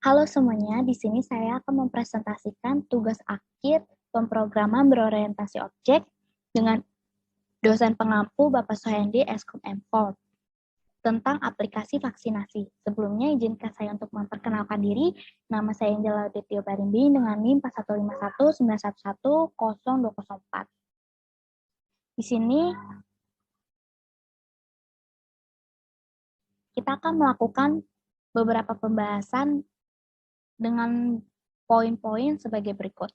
Halo semuanya, di sini saya akan mempresentasikan tugas akhir pemrograman berorientasi objek dengan dosen pengampu Bapak Sohendi Eskom M.Pol tentang aplikasi vaksinasi. Sebelumnya izinkan saya untuk memperkenalkan diri. Nama saya Angela Tio Parimbing dengan NIM 4151911024. Di sini kita akan melakukan beberapa pembahasan dengan poin-poin sebagai berikut.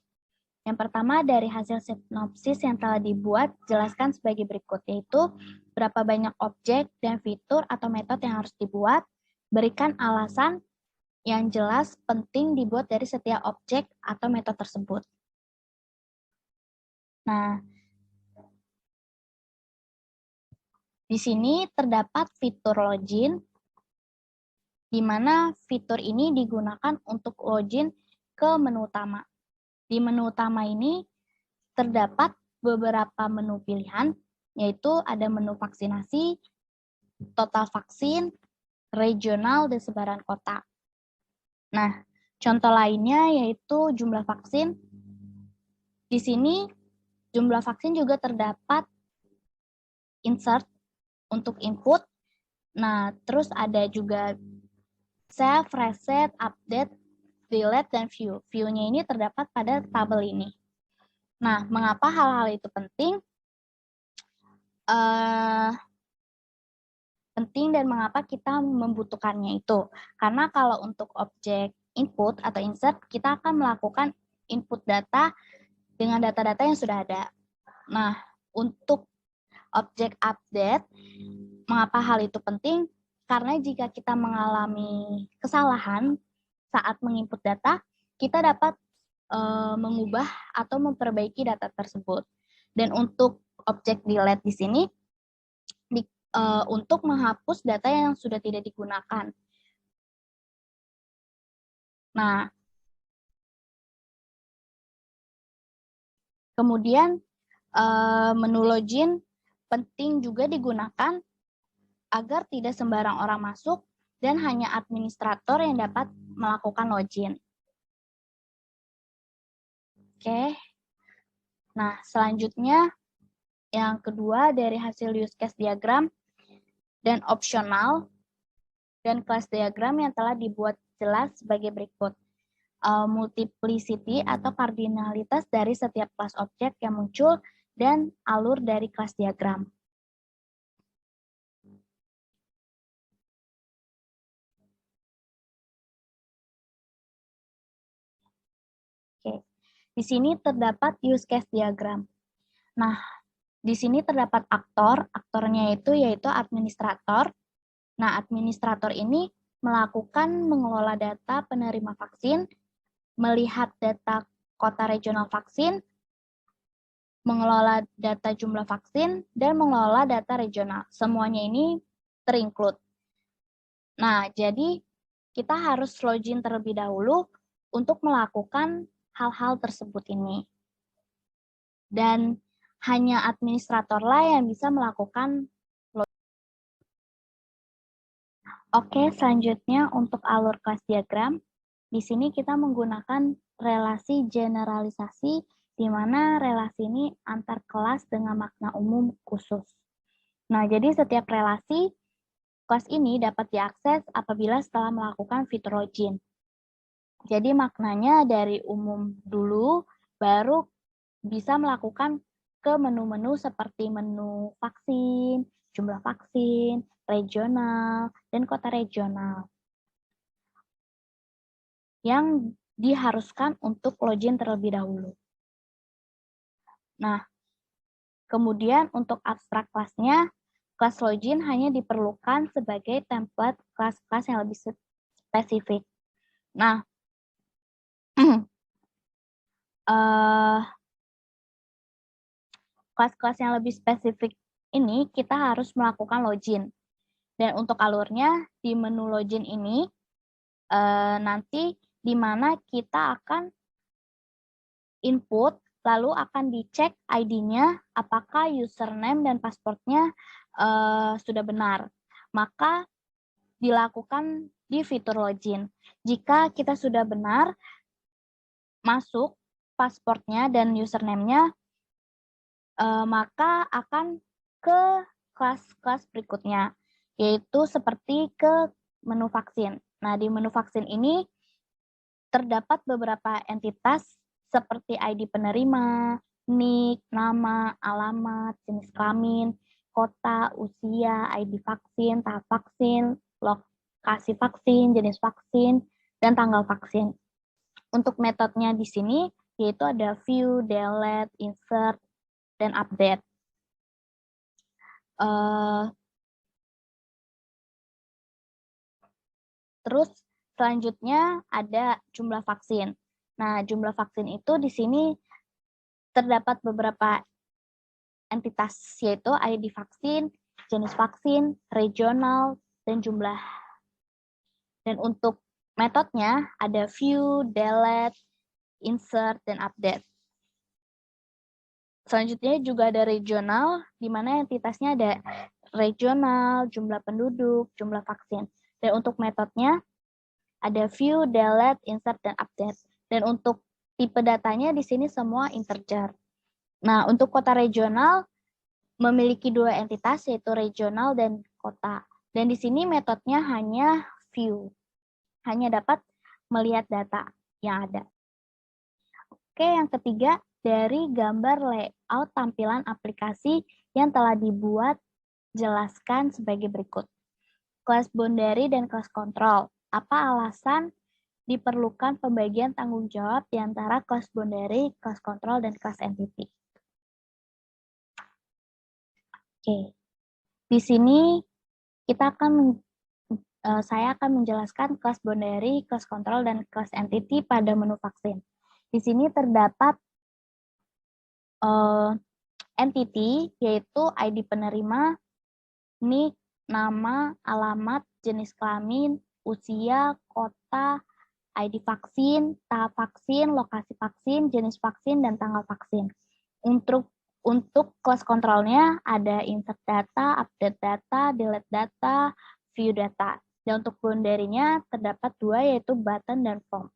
Yang pertama, dari hasil sinopsis yang telah dibuat, jelaskan sebagai berikut, yaitu berapa banyak objek dan fitur atau metode yang harus dibuat, berikan alasan yang jelas penting dibuat dari setiap objek atau metode tersebut. Nah, di sini terdapat fitur login, di mana fitur ini digunakan untuk login ke menu utama. Di menu utama ini terdapat beberapa menu pilihan, yaitu ada menu vaksinasi, total vaksin, regional, dan sebaran kota. Nah, contoh lainnya yaitu jumlah vaksin. Di sini jumlah vaksin juga terdapat insert untuk input. Nah, terus ada juga save, reset, update, delete, dan view. View-nya ini terdapat pada tabel ini. Nah, mengapa hal-hal itu penting? Penting dan mengapa kita membutuhkannya itu? Karena kalau untuk objek input atau insert, kita akan melakukan input data dengan data-data yang sudah ada. Nah, untuk objek update, mengapa hal itu penting? Karena jika kita mengalami kesalahan saat menginput data, kita dapat mengubah atau memperbaiki data tersebut. Dan untuk objek delete di sini, untuk menghapus data yang sudah tidak digunakan. Nah, kemudian menu login penting juga digunakan agar tidak sembarang orang masuk dan hanya administrator yang dapat melakukan login. Oke. Nah, selanjutnya yang kedua dari hasil use case diagram dan opsional dan kelas diagram yang telah dibuat jelas sebagai berikut. Multiplicity atau kardinalitas dari setiap kelas objek yang muncul dan alur dari kelas diagram. Oke. Di sini terdapat use case diagram. Nah, di sini terdapat aktornya yaitu administrator. Nah, administrator ini melakukan mengelola data penerima vaksin, melihat data kota regional vaksin, mengelola data jumlah vaksin, dan mengelola data regional. Semuanya ini terinclude. Nah, jadi kita harus login terlebih dahulu untuk melakukan hal-hal tersebut ini. Dan hanya administratorlah yang bisa melakukan login. Oke, selanjutnya untuk alur kelas diagram. Di sini kita menggunakan relasi generalisasi, di mana relasi ini antar kelas dengan makna umum khusus. Nah, jadi setiap relasi kelas ini dapat diakses apabila setelah melakukan fitur login. Jadi maknanya dari umum dulu, baru bisa melakukan ke menu-menu seperti menu vaksin, jumlah vaksin, regional, dan kota regional yang diharuskan untuk login terlebih dahulu. Nah, kemudian untuk abstrak kelasnya, kelas login hanya diperlukan sebagai template kelas-kelas yang lebih spesifik. Nah, kelas-kelas yang lebih spesifik ini kita harus melakukan login. Dan untuk alurnya di menu login ini nanti di mana kita akan input, lalu akan dicek ID-nya apakah username dan password-nya sudah benar. Maka dilakukan di fitur login. Jika kita sudah benar masuk pasportnya dan username-nya, maka akan ke kelas-kelas berikutnya, yaitu seperti ke menu vaksin. Nah, di menu vaksin ini terdapat beberapa entitas seperti ID penerima, NIK, nama, alamat, jenis kelamin, kota, usia, ID vaksin, tahap vaksin, lokasi vaksin, jenis vaksin, dan tanggal vaksin. Untuk metodenya di sini yaitu ada view, delete, insert, dan update. Terus selanjutnya ada jumlah vaksin. Nah, jumlah vaksin itu di sini terdapat beberapa entitas, yaitu ID vaksin, jenis vaksin, regional, dan jumlah. Dan untuk metodenya ada view, delete, insert, dan update. Selanjutnya juga ada regional, di mana entitasnya ada regional, jumlah penduduk, jumlah vaksin. Dan untuk metodenya ada view, delete, insert, dan update. Dan untuk tipe datanya di sini semua integer. Nah, untuk kota regional memiliki dua entitas, yaitu regional dan kota. Dan di sini metodenya hanya view, hanya dapat melihat data yang ada. Oke, yang ketiga, dari gambar layout tampilan aplikasi yang telah dibuat, jelaskan sebagai berikut. Kelas boundary dan kelas kontrol. Apa alasan diperlukan pembagian tanggung jawab di antara kelas boundary, kelas kontrol, dan kelas entity? Oke, di sini saya akan menjelaskan kelas boundary, kelas kontrol, dan kelas entity pada menu vaksin. Di sini terdapat entity, yaitu ID penerima, NIK, nama, alamat, jenis kelamin, usia, kota, ID vaksin, tahap vaksin, lokasi vaksin, jenis vaksin, dan tanggal vaksin. Untuk kelas kontrolnya ada insert data, update data, delete data, view data. Dan untuk boundary-nya terdapat dua, yaitu button dan form.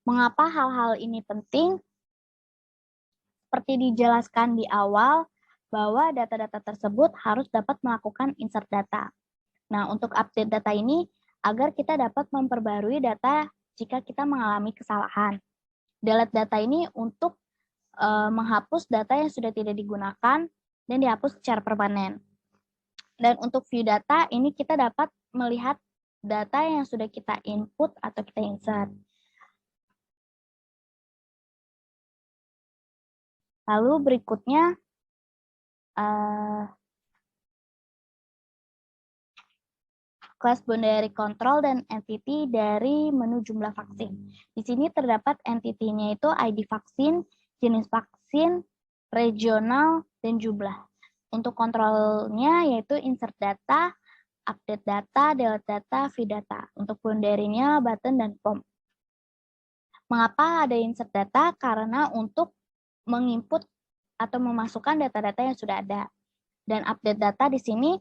Mengapa hal-hal ini penting? Seperti dijelaskan di awal, bahwa data-data tersebut harus dapat melakukan insert data. Nah, untuk update data ini, agar kita dapat memperbarui data jika kita mengalami kesalahan. Delete data ini untuk menghapus data yang sudah tidak digunakan dan dihapus secara permanen. Dan untuk view data, ini kita dapat melihat data yang sudah kita input atau kita insert. Lalu berikutnya, kelas boundary control dan entity dari menu jumlah vaksin. Di sini terdapat entity-nya itu ID vaksin, jenis vaksin, regional, dan jumlah. Untuk kontrolnya yaitu insert data, update data, delete data, view data. Untuk boundary-nya button dan form. Mengapa ada insert data? Karena untuk menginput atau memasukkan data-data yang sudah ada. Dan update data di sini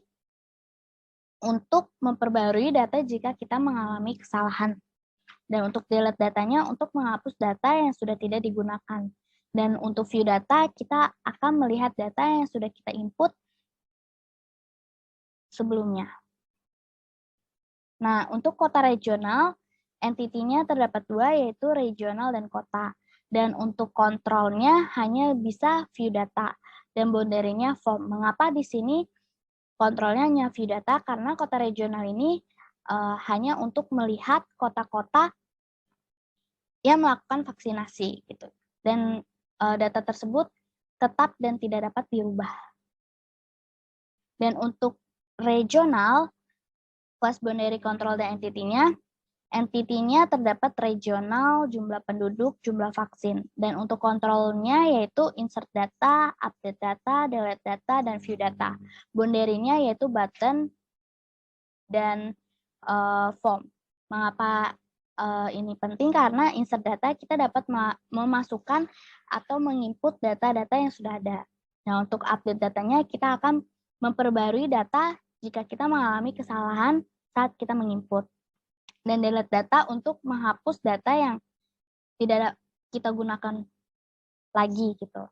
untuk memperbarui data jika kita mengalami kesalahan. Dan untuk delete datanya untuk menghapus data yang sudah tidak digunakan. Dan untuk view data, kita akan melihat data yang sudah kita input sebelumnya. Nah, untuk kota regional, entity-nya terdapat dua, yaitu regional dan kota. Dan untuk kontrolnya hanya bisa view data, dan boundary-nya form. Mengapa di sini kontrolnya hanya view data? Karena kota regional ini hanya untuk melihat kota-kota yang melakukan vaksinasi, gitu. Dan data tersebut tetap dan tidak dapat dirubah. Dan untuk regional, kelas boundary control dan entity-nya terdapat regional, jumlah penduduk, jumlah vaksin. Dan untuk kontrolnya yaitu insert data, update data, delete data, dan view data. Boundary-nya yaitu button dan form. Mengapa ini penting karena insert data kita dapat memasukkan atau menginput data-data yang sudah ada. Nah, untuk update datanya kita akan memperbarui data jika kita mengalami kesalahan saat kita menginput. Dan delete data untuk menghapus data yang tidak kita gunakan lagi gitu.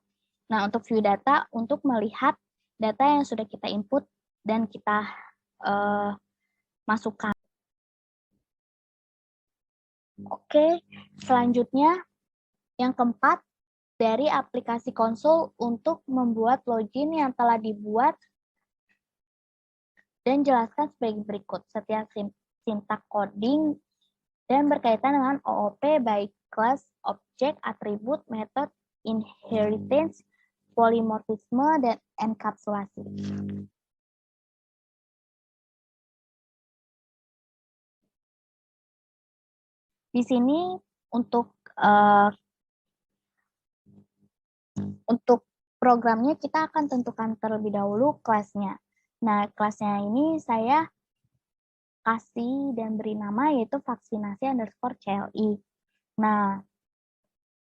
Nah, untuk view data untuk melihat data yang sudah kita input dan kita masukkan. Oke, selanjutnya yang keempat, dari aplikasi konsul untuk membuat login yang telah dibuat dan jelaskan sebagai berikut. Setiap sintak coding dan berkaitan dengan OOP baik kelas, objek, atribut, metode, inheritance, polimorfisme, dan enkapsulasi. Di sini untuk programnya kita akan tentukan terlebih dahulu kelasnya. Nah, kelasnya ini saya kasih dan beri nama yaitu vaksinasi_CLI. Nah,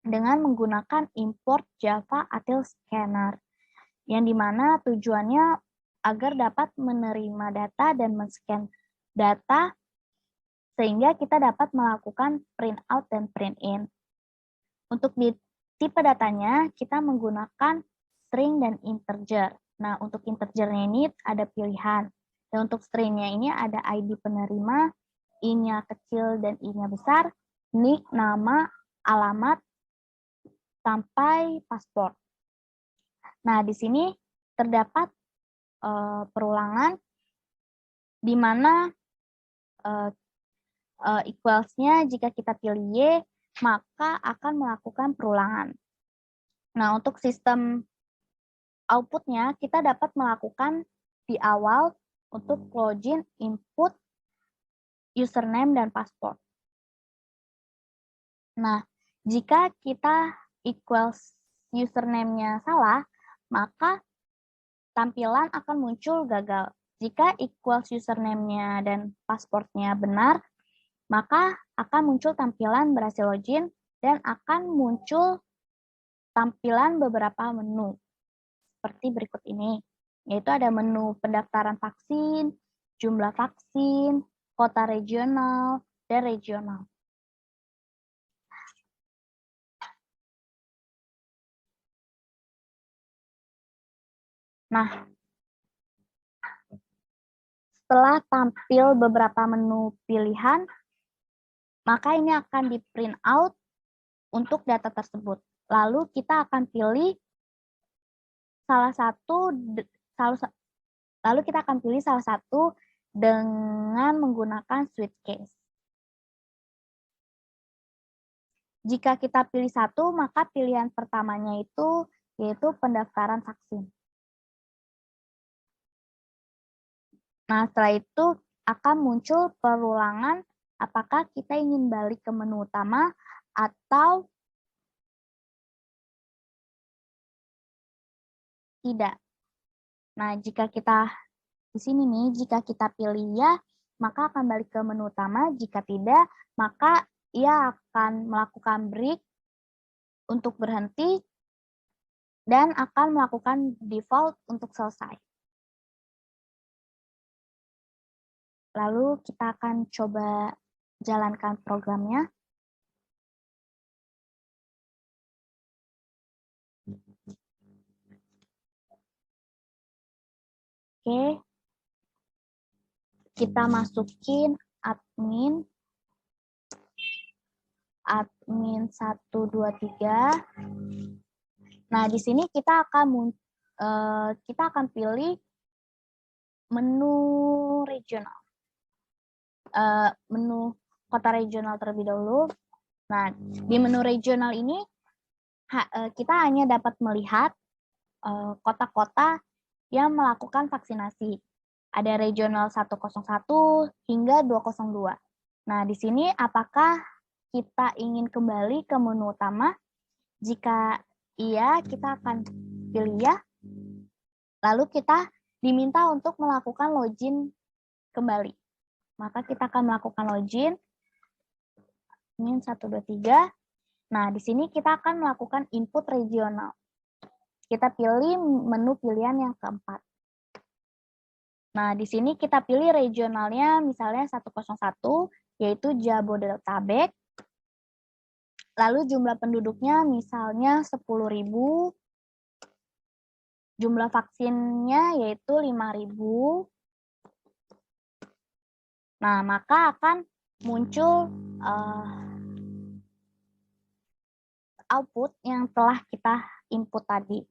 dengan menggunakan import Java Util Scanner, yang dimana tujuannya agar dapat menerima data dan men-scan data sehingga kita dapat melakukan print out dan print in. Untuk di tipe datanya kita menggunakan string dan integer. Nah, untuk integernya ini ada pilihan. Dan untuk stringnya ini ada ID penerima, I-nya kecil dan I-nya besar, nick, nama, alamat, sampai paspor. Nah, di sini terdapat perulangan di mana equals-nya jika kita pilih Y, maka akan melakukan perulangan. Nah, untuk sistem output-nya, kita dapat melakukan di awal untuk login, input, username, dan password. Nah, jika kita equals username-nya salah, maka tampilan akan muncul gagal. Jika equals username-nya dan password-nya benar, maka akan muncul tampilan berhasil login dan akan muncul tampilan beberapa menu seperti berikut ini, yaitu ada menu pendaftaran vaksin, jumlah vaksin, kota regional, dan regional. Nah, setelah tampil beberapa menu pilihan, maka ini akan di print out untuk data tersebut. Lalu kita akan pilih salah satu dengan menggunakan switch case. Jika kita pilih satu, maka pilihan pertamanya itu yaitu pendaftaran vaksin. Nah, setelah itu akan muncul perulangan apakah kita ingin balik ke menu utama atau tidak. Nah, jika kita di sini nih, jika kita pilih ya, maka akan balik ke menu utama. Jika tidak, maka ia akan melakukan break untuk berhenti dan akan melakukan default untuk selesai. Lalu kita akan coba jalankan programnya. Oke. Kita masukin admin 123. Nah, di sini kita akan pilih menu regional. Menu kota regional terlebih dahulu. Nah, di menu regional ini kita hanya dapat melihat kota-kota yang melakukan vaksinasi. Ada regional 101 hingga 202. Nah, di sini apakah kita ingin kembali ke menu utama? Jika iya, kita akan pilih ya. Lalu kita diminta untuk melakukan login kembali. Maka kita akan melakukan login. 123. Nah, di sini kita akan melakukan input regional. Kita pilih menu pilihan yang keempat. Nah, di sini kita pilih regionalnya misalnya 101, yaitu Jabodetabek. Lalu jumlah penduduknya misalnya 10.000. Jumlah vaksinnya yaitu 5.000. Nah, maka akan muncul output yang telah kita input tadi.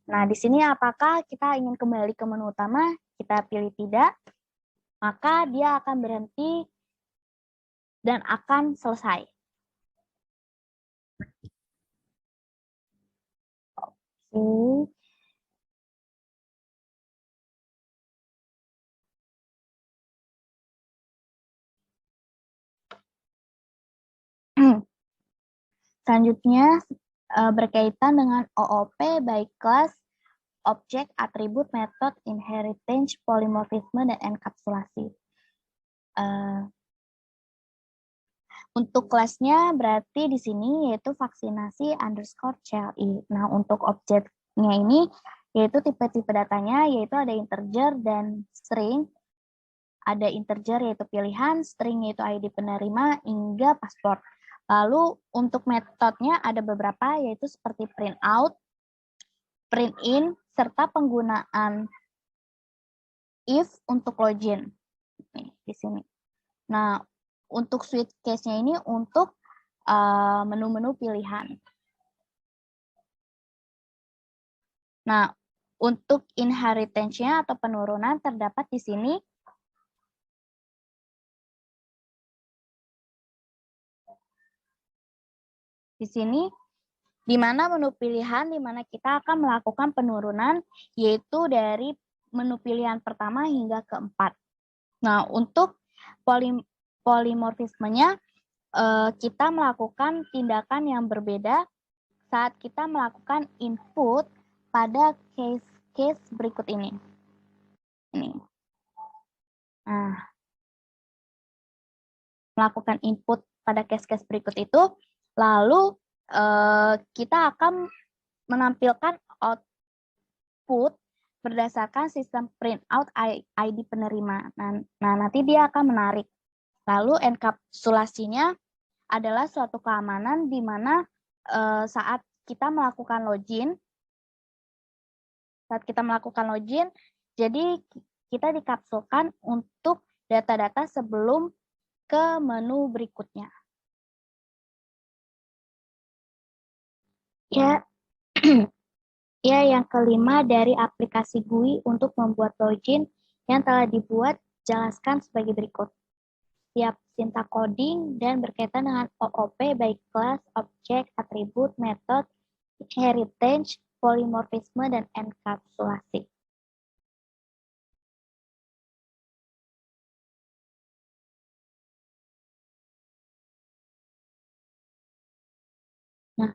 Nah, di sini apakah kita ingin kembali ke menu utama? Kita pilih tidak, maka dia akan berhenti dan akan selesai. Oke. Selanjutnya berkaitan dengan OOP baik kelas, objek, atribut, metode, inheritance, polymorphisme, dan enkapsulasi. Untuk kelasnya berarti di sini yaitu vaksinasi underscore CLI. Nah, untuk objeknya ini yaitu tipe-tipe datanya yaitu ada integer dan string. Ada integer yaitu pilihan, string yaitu ID penerima, hingga paspor. Lalu untuk metodenya ada beberapa yaitu seperti print out, print in, serta penggunaan if untuk login. Nih, di sini. Nah, untuk switch case-nya ini untuk menu-menu pilihan. Nah, untuk inheritance-nya atau penurunan terdapat di sini. Di sini, di mana menu pilihan, di mana kita akan melakukan penurunan, yaitu dari menu pilihan pertama hingga keempat. Nah, untuk polimorfismenya, kita melakukan tindakan yang berbeda saat kita melakukan input pada case berikut ini. Nah, melakukan input pada case-case berikut itu, lalu kita akan menampilkan output berdasarkan sistem printout ID penerima. Nah, nanti dia akan menarik. Lalu enkapsulasinya adalah suatu keamanan di mana saat kita melakukan login, jadi kita dikapsulkan untuk data-data sebelum ke menu berikutnya. Ya, ya, yang kelima dari aplikasi GUI untuk membuat login yang telah dibuat, jelaskan sebagai berikut. Siap sintak coding dan berkaitan dengan OOP baik kelas, objek, atribut, metode, inheritance, polymorphisme, dan enkapsulasi. Nah,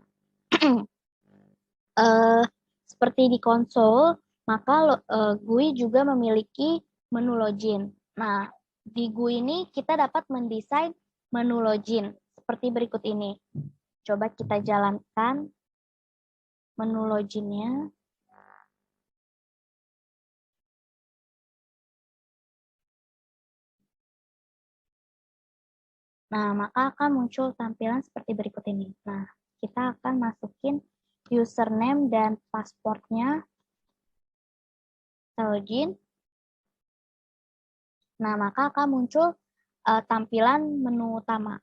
seperti di konsol, maka GUI juga memiliki menu login. Nah, di GUI ini kita dapat mendesain menu login seperti berikut ini. Coba kita jalankan menu loginnya. Nah, maka akan muncul tampilan seperti berikut ini. Nah, kita akan masukin username dan passwordnya. Kita login. Nah, maka akan muncul tampilan menu utama.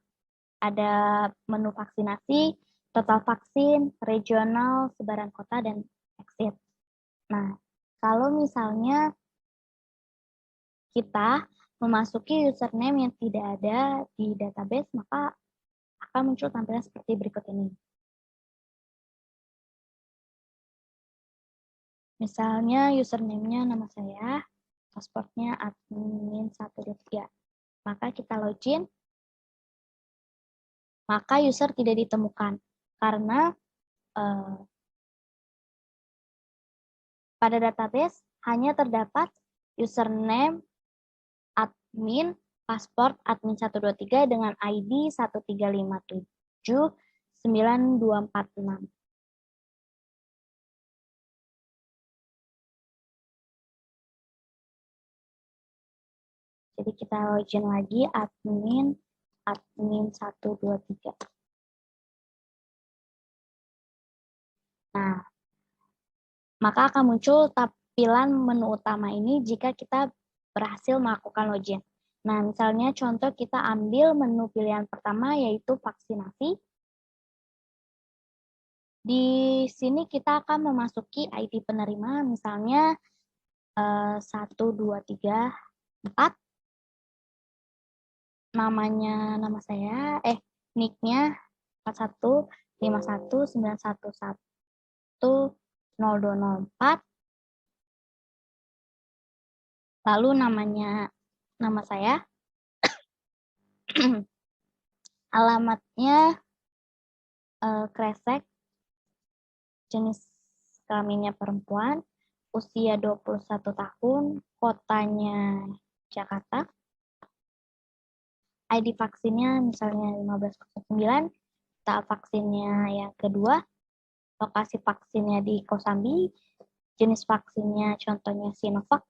Ada menu vaksinasi, total vaksin, regional, sebaran kota, dan exit. Nah, kalau misalnya kita memasuki username yang tidak ada di database, maka akan muncul tampilan seperti berikut ini. Misalnya username-nya nama saya, password-nya admin123. Maka kita login, maka user tidak ditemukan karena pada database hanya terdapat username, admin, paspor admin 123 dengan ID 135799246. Jadi kita login lagi admin 123. Nah, maka akan muncul tampilan menu utama ini jika kita berhasil melakukan login. Nah, misalnya contoh kita ambil menu pilihan pertama yaitu vaksinasi. Di sini kita akan memasuki ID penerima, misalnya 1, 2, 3, 4. Namanya, nama saya, nicknya 415191100204. Lalu nama saya, alamatnya Kresek, jenis kelaminnya perempuan, usia 21 tahun, kotanya Jakarta, ID vaksinnya misalnya 1509, tahap vaksinnya yang kedua, lokasi vaksinnya di Kosambi, jenis vaksinnya contohnya Sinovac,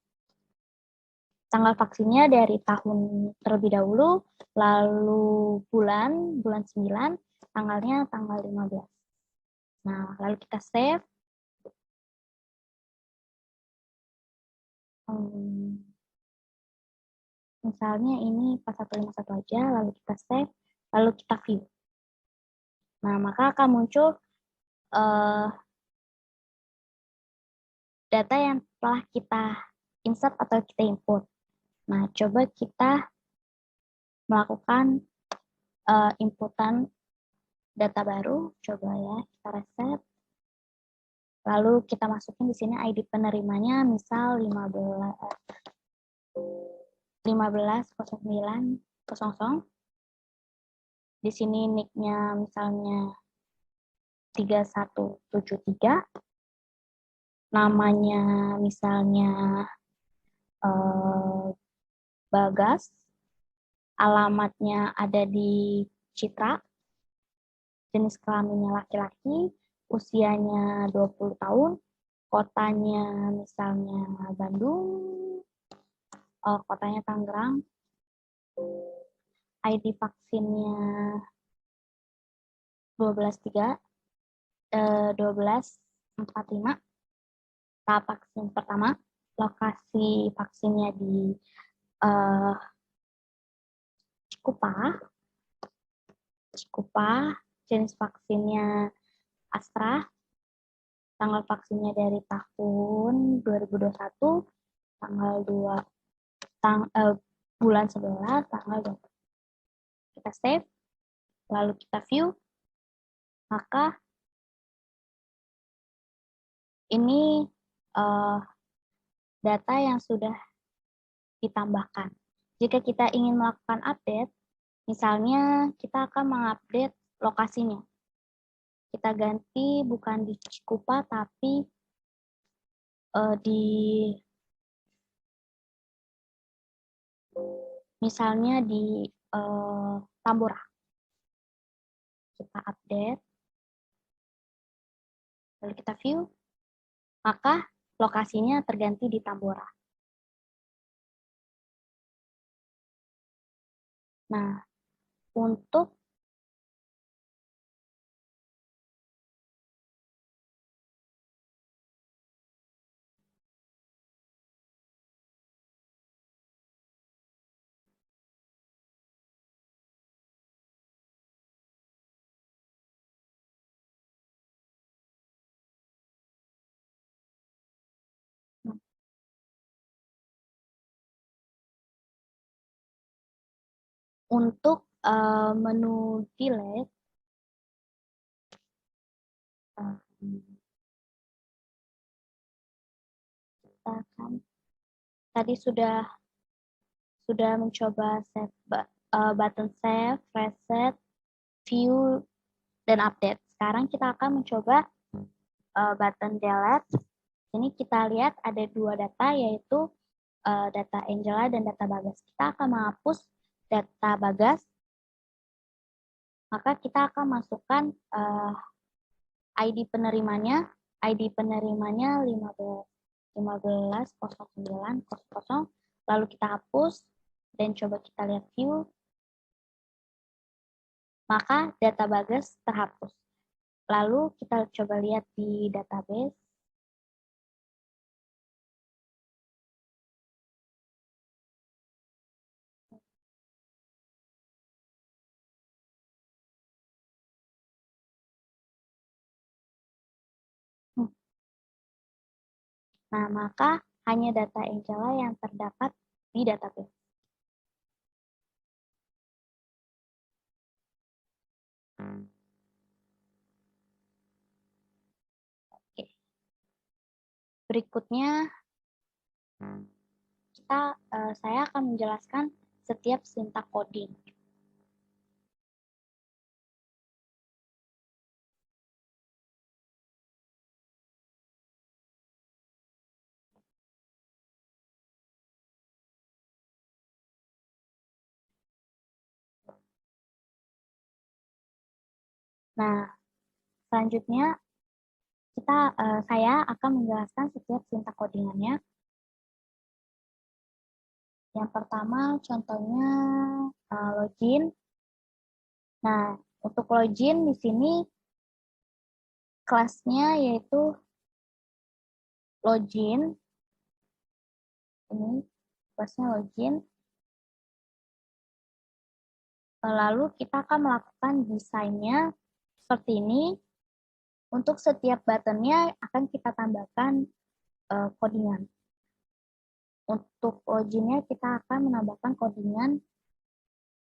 tanggal vaksinnya dari tahun terlebih dahulu, lalu bulan 9, tanggalnya tanggal 15. Nah, lalu kita save. Misalnya ini 4151 aja, lalu kita save, lalu kita view. Nah, maka akan muncul data yang telah kita insert atau kita input. Nah, coba kita melakukan inputan data baru. Coba ya, kita reset. Lalu kita masukin di sini ID penerimanya, misal 150900. Di sini nicknya misalnya 3173. Namanya misalnya Bagas. Alamatnya ada di Citra. Jenis kelaminnya laki-laki. Usianya 20 tahun. Kotanya misalnya Bandung. Kotanya Tangerang. ID vaksinnya 1245. Tahap vaksin pertama. Lokasi vaksinnya di Cikupa. Jenis vaksinnya Astra. Tanggal vaksinnya dari tahun 2021. Tanggal 2. Bulan 11, tanggal 20. Kita save, lalu kita view, maka ini data yang sudah ditambahkan. Jika kita ingin melakukan update, misalnya kita akan mengupdate lokasinya. Kita ganti bukan di Cikupa, tapi misalnya di Tambora. Kita update, lalu kita view, maka lokasinya terganti di Tambora. Nah, untuk menu delete, kita akan tadi sudah mencoba save button save, reset, view, dan update. Sekarang kita akan mencoba button delete. Ini kita lihat ada dua data, yaitu data Angela dan data Bagas. Kita akan menghapus data Bagas, maka kita akan masukkan ID penerimanya. ID penerimanya 15.09.00, lalu kita hapus dan coba kita lihat view, maka data Bagas terhapus. Lalu kita coba lihat di database. Nah, maka hanya data Angela yang terdapat di database. Oke. Berikutnya, saya akan menjelaskan setiap sintak coding. Nah, selanjutnya saya akan menjelaskan setiap sintak codingannya. Yang pertama contohnya login. Nah, untuk login di sini kelasnya yaitu login. Ini kelasnya login. Lalu kita akan melakukan desainnya seperti ini. Untuk setiap buttonnya akan kita tambahkan codingan. Untuk loginnya kita akan menambahkan codingan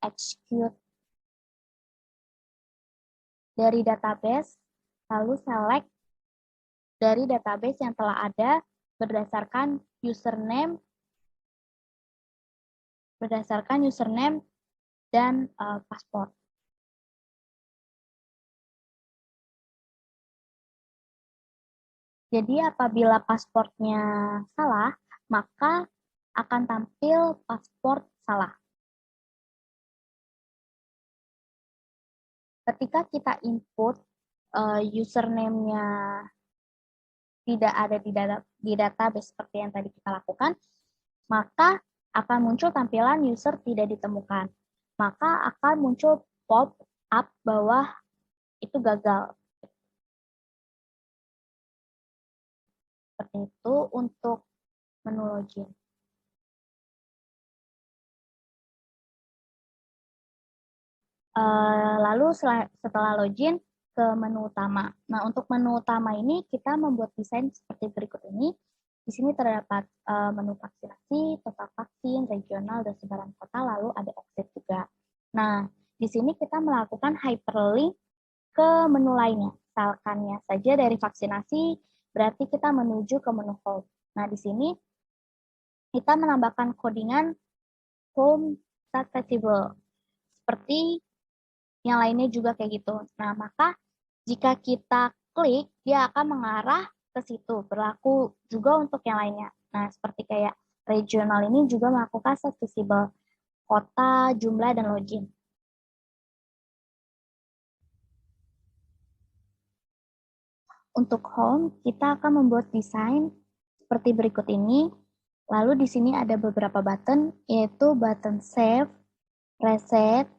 execute dari database, lalu select dari database yang telah ada berdasarkan username dan password. Jadi apabila passwordnya salah, maka akan tampil password salah. Ketika kita input username-nya tidak ada di database seperti yang tadi kita lakukan, maka akan muncul tampilan user tidak ditemukan. Maka akan muncul pop-up bawah itu gagal. Seperti itu untuk menu login. Lalu setelah login ke menu utama. Nah, untuk menu utama ini kita membuat desain seperti berikut ini. Di sini terdapat menu vaksinasi, total vaksin, regional, dan sebaran kota, lalu ada exit juga. Nah, di sini kita melakukan hyperlink ke menu lainnya. Misalkannya saja dari vaksinasi, berarti kita menuju ke menu home. Nah, di sini kita menambahkan codingan home start festival. Seperti yang lainnya juga kayak gitu. Nah, maka jika kita klik, dia akan mengarah ke situ. Berlaku juga untuk yang lainnya. Nah, seperti kayak regional ini juga melakukan set visible, kota, jumlah, dan login. Untuk home, kita akan membuat desain seperti berikut ini. Lalu di sini ada beberapa button, yaitu button save, reset,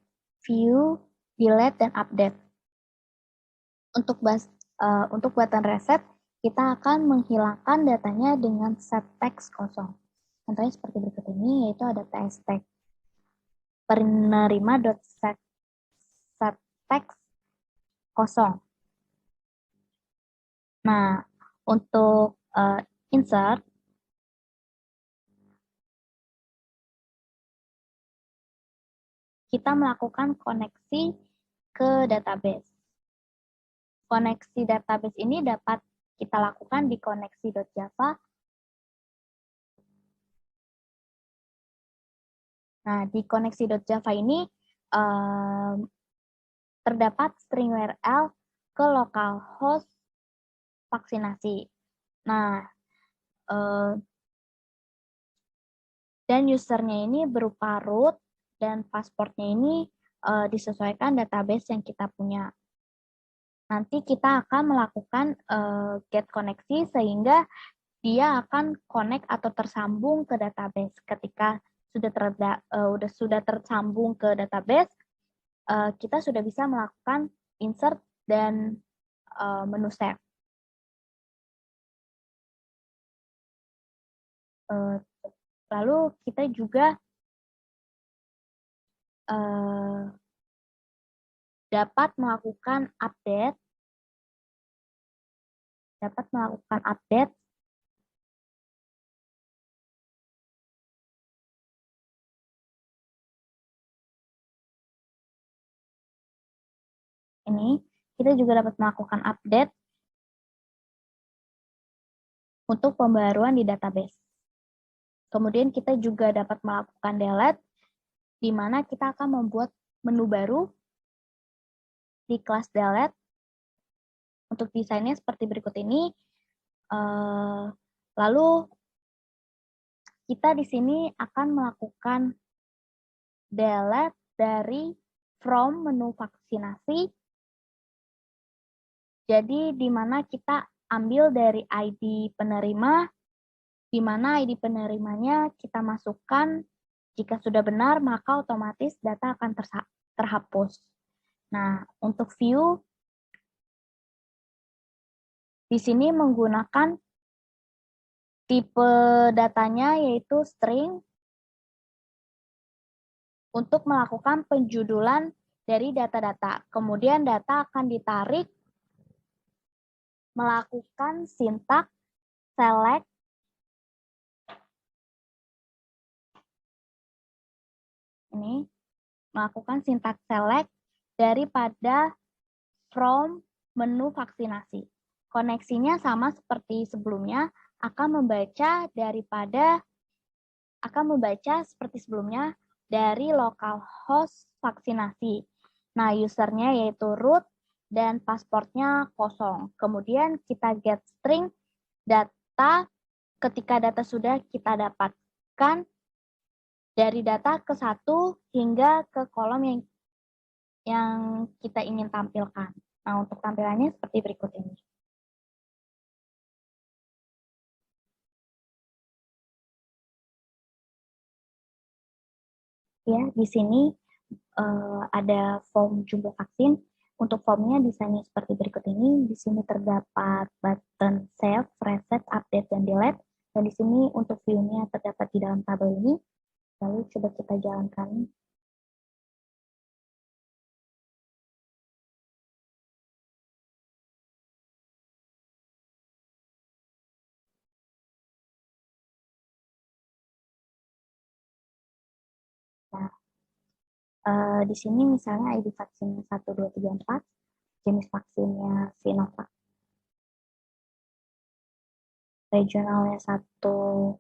view, delete, dan update. Untuk button reset, kita akan menghilangkan datanya dengan set text kosong. Contohnya seperti berikut ini, yaitu ada ts tag penerima.set text kosong. Nah, untuk insert, kita melakukan koneksi ke database. Koneksi database ini dapat kita lakukan di koneksi.java. Nah, di koneksi.java ini terdapat string URL ke localhost vaksinasi. Nah, dan usernya ini berupa root dan pasportnya ini disesuaikan database yang kita punya. Nanti kita akan melakukan get koneksi sehingga dia akan connect atau tersambung ke database. Ketika sudah tersambung ke database, kita sudah bisa melakukan insert dan menu save. Lalu kita juga dapat melakukan update ini. Kita juga dapat melakukan update untuk pembaruan di database. Kemudian kita juga dapat melakukan delete, di mana kita akan membuat menu baru di kelas delete. Untuk desainnya seperti berikut ini. Lalu kita di sini akan melakukan delete dari from menu vaksinasi. Jadi di mana kita ambil dari ID penerima, di mana ID penerimanya kita masukkan. Jika sudah benar, maka otomatis data akan terhapus. Nah, untuk view, di sini menggunakan tipe datanya yaitu string untuk melakukan penjudulan dari data-data. Kemudian data akan ditarik melakukan sintak select ini, melakukan sintak select daripada from menu vaksinasi. Koneksinya sama seperti sebelumnya, akan membaca seperti sebelumnya dari localhost vaksinasi. Nah, usernya yaitu root dan pasportnya kosong. Kemudian kita get string data. Ketika data sudah kita dapatkan dari data ke 1 hingga ke kolom yang kita ingin tampilkan. Nah, untuk tampilannya seperti berikut ini. Ya, di sini ada form jumlah vaksin. Untuk formnya desainnya seperti berikut ini. Di sini terdapat button save, reset, update, dan delete. Dan di sini untuk view-nya terdapat di dalam tabel ini. Lalu coba kita jalankan. Nah, di sini misalnya ID vaksin 1, 2, 3, 4, jenis vaksinnya Sinovac, regionalnya 101,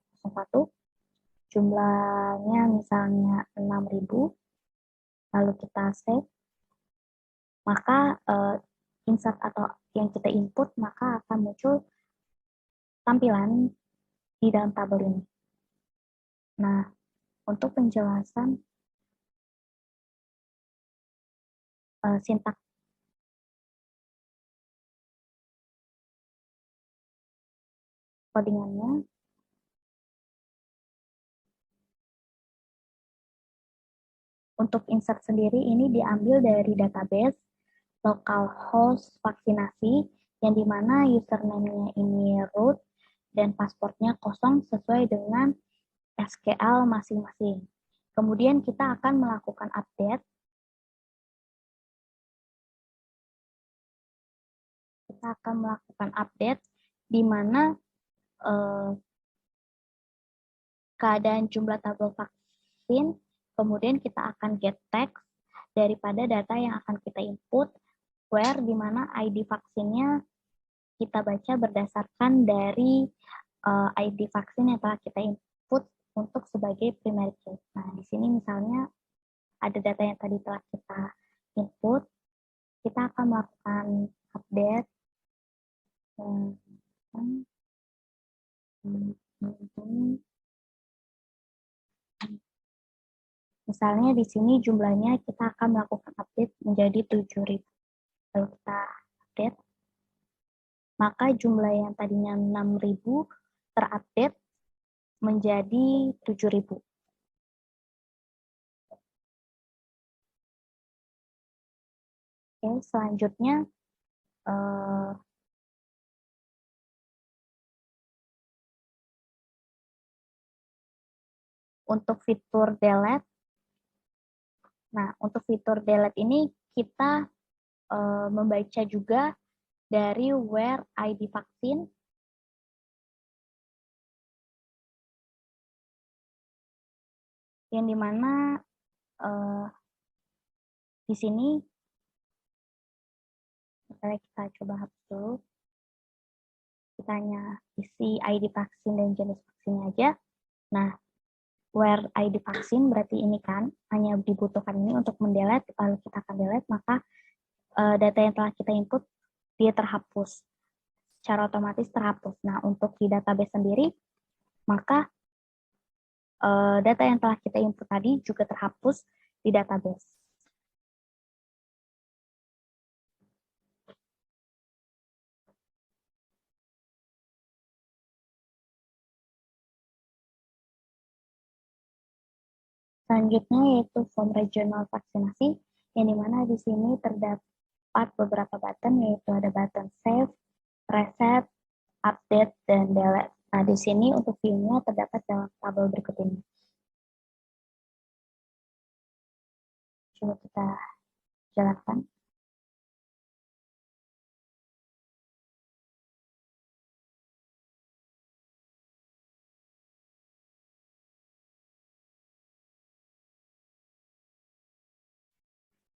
jumlahnya misalnya 6.000, lalu kita save, maka insert atau yang kita input, maka akan muncul tampilan di dalam tabel ini. Nah, untuk penjelasan sintak codingannya, untuk insert sendiri ini diambil dari database localhost vaksinasi, yang dimana username-nya ini root dan pasportnya kosong sesuai dengan SQL masing-masing. Kemudian kita akan melakukan update. Di mana keadaan jumlah tabel vaksin, kemudian kita akan get text daripada data yang akan kita input, where di mana ID vaksinnya kita baca berdasarkan dari ID vaksin yang telah kita input untuk sebagai primary key. Nah, di sini misalnya ada data yang tadi telah kita input, kita akan melakukan update. Misalnya di sini jumlahnya kita akan melakukan update menjadi 7.000. Lalu kita update, maka jumlah yang tadinya 6.000 terupdate menjadi 7.000. Oke, selanjutnya untuk fitur delete. Nah, untuk fitur delete ini kita membaca juga dari where ID vaksin yang dimana di sini misalnya kita coba hapus dulu, kita hanya isi ID vaksin dan jenis vaksinnya aja. Nah, where ID vaksin berarti ini kan hanya dibutuhkan ini untuk mendelete, lalu kita akan delete, maka data yang telah kita input dia terhapus, secara otomatis terhapus. Nah, untuk di database sendiri, maka data yang telah kita input tadi juga terhapus di database. Selanjutnya yaitu form regional vaksinasi, yang dimana di sini terdapat beberapa button, yaitu ada button save, reset, update, dan delete. Nah, di sini untuk view-nya terdapat dalam tabel berikut ini. Coba kita jalankan.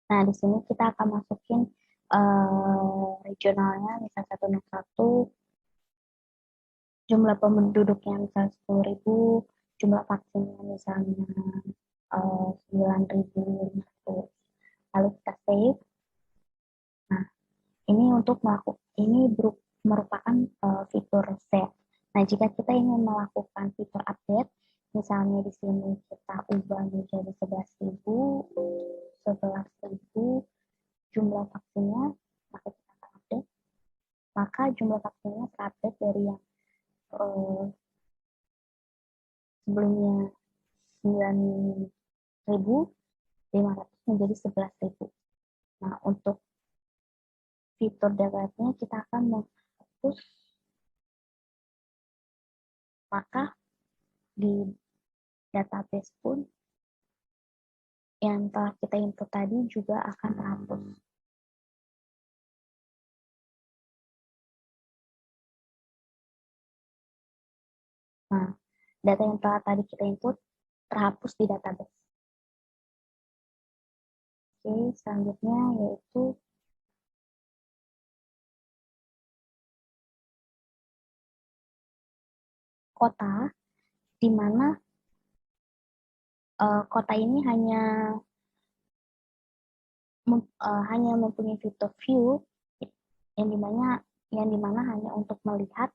Nah, di sini kita akan masukin regionalnya, misal 161, jumlah penduduknya misal 10.000, jumlah vaksinnya misalnya 9.500. Lalu kita save. Nah, ini untuk ini merupakan fitur save. Nah, jika kita ingin melakukan fitur update, misalnya di sini kita ubah menjadi 11.000, jumlah vaksinnya, maka kita akan update. Maka jumlah vaksinnya terupdate dari yang sebelumnya 9.500 menjadi 11.000. Nah, untuk fitur delete-nya kita akan menghapus, maka di database pun yang telah kita input tadi juga akan terhapus. Nah, data yang telah tadi kita input terhapus di database. Oke, selanjutnya yaitu kota, di mana kota ini hanya mempunyai fitur view yang dimana hanya untuk melihat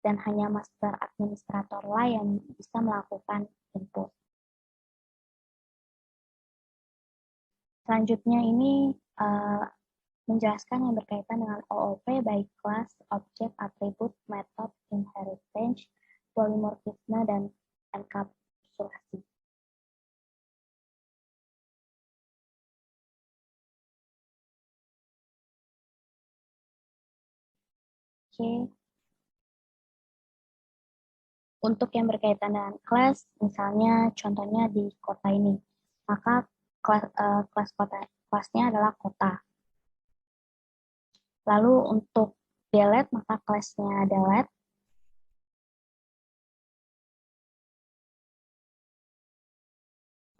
dan hanya master administrator lah yang bisa melakukan input. Selanjutnya ini menjelaskan yang berkaitan dengan OOP baik kelas, objek, atribut, metode, inheritance, polimorfisme, dan enkapsulasi. Oke. Untuk yang berkaitan dengan kelas, misalnya contohnya di kota ini, maka kelasnya adalah kota. Lalu untuk delete, maka kelasnya delete.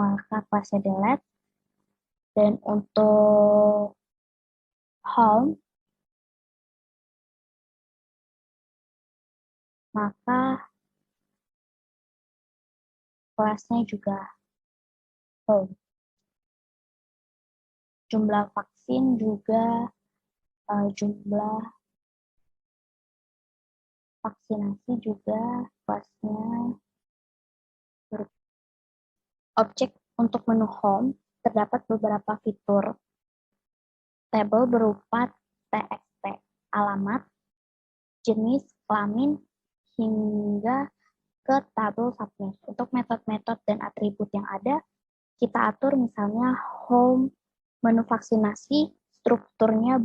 Maka kelasnya delete. Dan untuk home, maka kelasnya juga home. Jumlah vaksin juga jumlah vaksinasi juga kelasnya objek Untuk menu home, terdapat beberapa fitur tabel berupa txt, alamat, jenis, kelamin, hingga ke tabel submit. Untuk metode-metode dan atribut yang ada, kita atur misalnya home, menu vaksinasi, strukturnya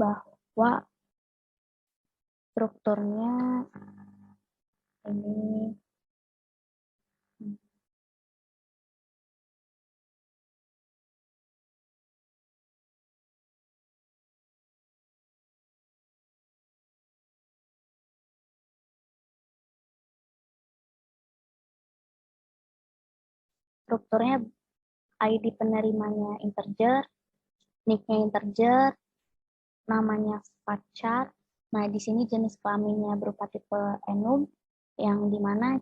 ini strukturnya ID penerimanya integer, nick-nya integer, namanya varchar. Nah, di sini jenis kelaminnya berupa tipe enum, yang dimana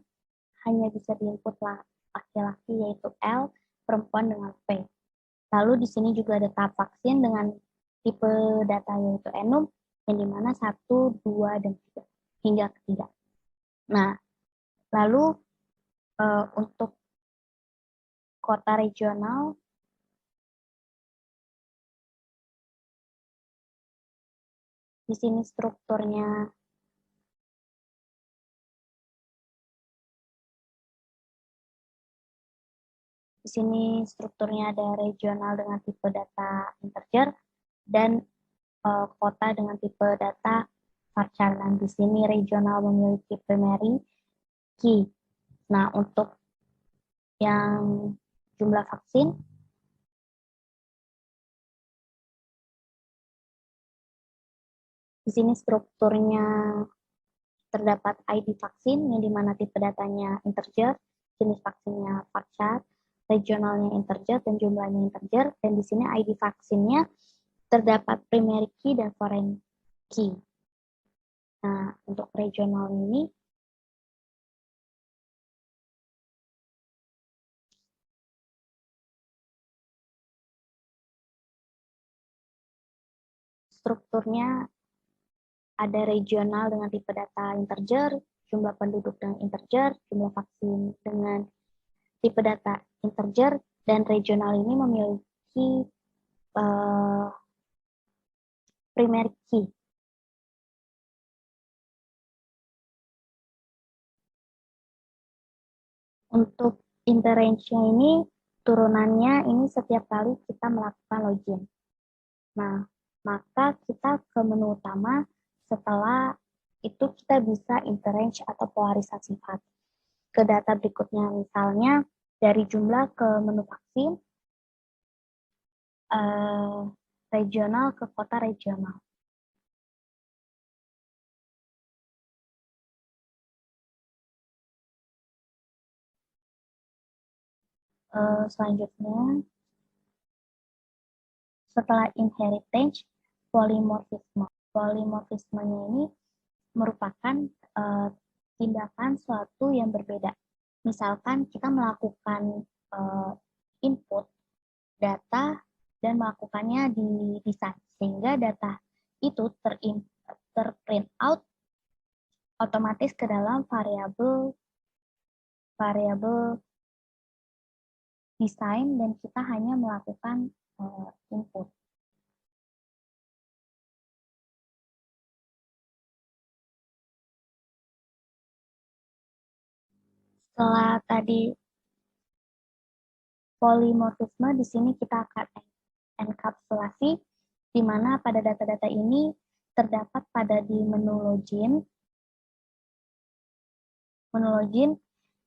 hanya bisa diinput laki-laki yaitu L, perempuan dengan P. Lalu di sini juga ada tahap vaksin dengan tipe data yaitu enum, yang dimana 1, 2, dan 3, hingga ketiga. Nah, lalu untuk kota regional, di sini strukturnya ada regional dengan tipe data integer dan kota dengan tipe data varchar. Dan di sini regional memiliki primary key. Nah, untuk yang jumlah vaksin, di sini strukturnya terdapat ID vaksin, yang dimana tipe datanya integer, jenis vaksinnya varchar, regionalnya integer, dan jumlahnya integer. Dan di sini ID vaksinnya terdapat primary key dan foreign key. Nah, untuk regional ini, strukturnya ada regional dengan tipe data integer, jumlah penduduk dengan integer, jumlah vaksin dengan tipe data integer, dan regional ini memiliki primary key. Untuk interrange-nya ini, turunannya ini setiap kali kita melakukan login. Nah, maka kita ke menu utama, setelah itu kita bisa interrange atau polarisasi sifat ke data berikutnya, misalnya dari jumlah ke menu vaksin, regional ke kota regional. Selanjutnya, setelah inheritance, polymorphisme. Polymorphismenya ini merupakan tindakan suatu yang berbeda. Misalkan kita melakukan input data dan melakukannya di desain, sehingga data itu terprint out otomatis ke dalam variabel desain, dan kita hanya melakukan input. Setelah tadi polimorfisme, di sini kita akan enkapsulasi, di mana pada data-data ini terdapat pada di menu login,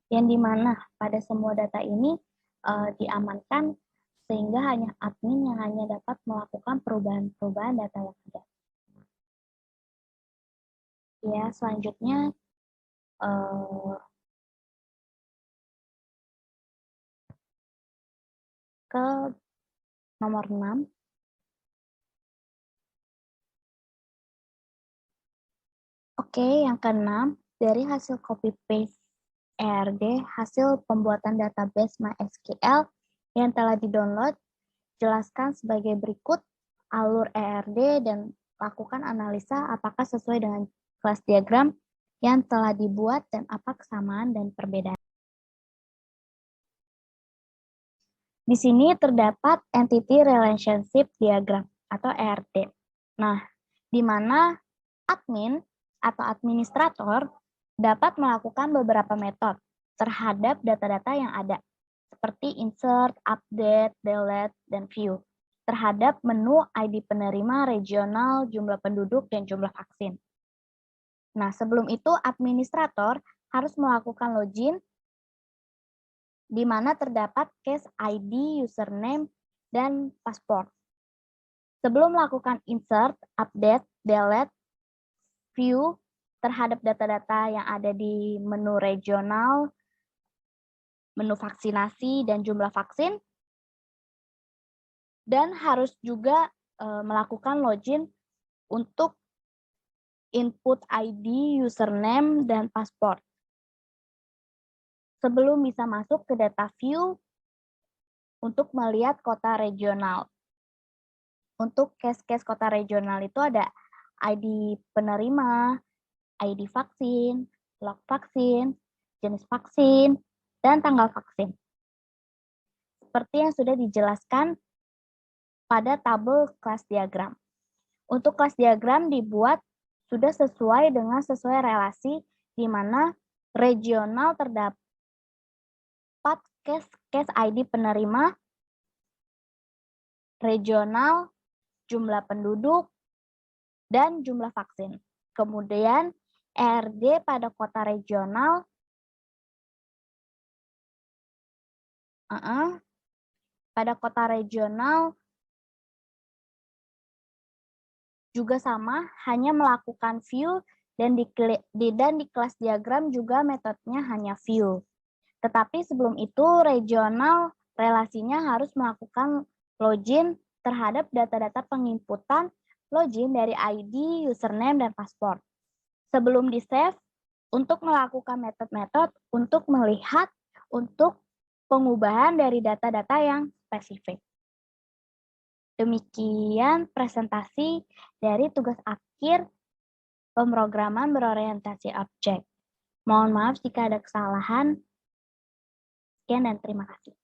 yang dimana pada semua data ini diamankan, sehingga hanya admin yang hanya dapat melakukan perubahan-perubahan data yang ada. Ya, selanjutnya ke nomor 6. Oke, yang keenam, dari hasil copy paste ERD, hasil pembuatan database MySQL yang telah di-download, jelaskan sebagai berikut alur ERD dan lakukan analisa apakah sesuai dengan kelas diagram yang telah dibuat dan apa kesamaan dan perbedaan. Di sini terdapat Entity Relationship Diagram atau ERD. Nah, di mana admin atau administrator dapat melakukan beberapa metode terhadap data-data yang ada, seperti insert, update, delete, dan view, terhadap menu ID penerima, regional, jumlah penduduk, dan jumlah vaksin. Nah, sebelum itu administrator harus melakukan login di mana terdapat case ID, username, dan password. Sebelum melakukan insert, update, delete, view terhadap data-data yang ada di menu regional, menu vaksinasi, dan jumlah vaksin, dan harus juga melakukan login untuk input ID, username, dan password. Sebelum bisa masuk ke data view untuk melihat kota regional. Untuk case-case kota regional itu ada ID penerima, ID vaksin, log vaksin, jenis vaksin, dan tanggal vaksin. Seperti yang sudah dijelaskan pada tabel kelas diagram. Untuk kelas diagram dibuat sudah sesuai dengan sesuai relasi di mana regional terdapat case ID penerima, regional, jumlah penduduk, dan jumlah vaksin. Kemudian ERD pada kota regional juga sama, hanya melakukan view dan di kelas diagram juga metodenya hanya view. Tetapi sebelum itu regional relasinya harus melakukan login terhadap data-data penginputan login dari ID, username, dan password. Sebelum di-save, untuk melakukan metode-metode untuk melihat untuk pengubahan dari data-data yang spesifik. Demikian presentasi dari tugas akhir pemrograman berorientasi objek. Mohon maaf jika ada kesalahan. Sekian dan terima kasih.